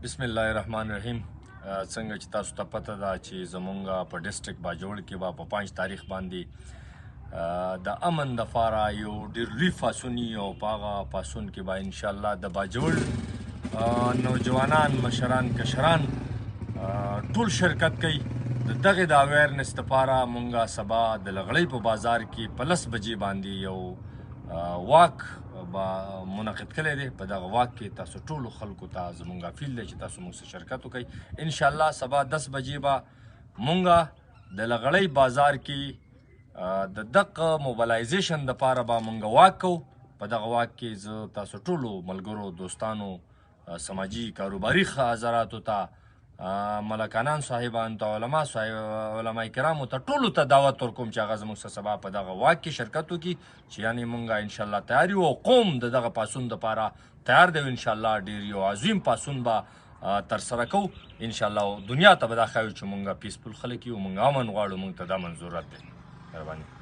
بسم الله الرحمن الرحیم. څنګه چې تاسو ته پته ده چې زمونږ په ډسټرک باجوړ کې به په 5 تاریخ باندې د امن دپاره یو ډېر لوی پاڅون وي او په هغه پاڅون کې به انشاءالله د باجوړ نوجوانان مشران کشران ټول شرکت کوي. د دغې د اویرنس دپاره مونږ سبا د لغړۍ په بازار کې په 10 بجې باندې یو واک با منعقد کړی دی. په دغه واک کې تاسو ټولو خلکو ته زموږ اپیل دی چې تاسو موږ سره شرکت وکړئ. انشاءالله سبا 10 بجې به مونږ د لغړۍ بازار کې د دغه موبلایزیشن دپاره به مونږ واک کوو. په دغه واک کې زه تاسو ټولو ملګرو دوستانو سماجي کاروباري حضراتو ته ملکانان صاحبانو ته علما کرامو ته ټولو ته دعوت ورکوم چې هغه زموږ سره سبا په دغه واک کې شرکت وکړي چې یعنې مونږ انشاءالله تیار یو او قوم د دغه پاڅون دپاره تیار دی. انشاءالله ډېر یو عظیم پاڅون به ترسره کوو. انشاءالله دنیا ته به دا ښایو چې مونږ پیسفول خلک یو، مونږ امن غواړو، مونږ ته د امن ضرورت دی. مهرباني.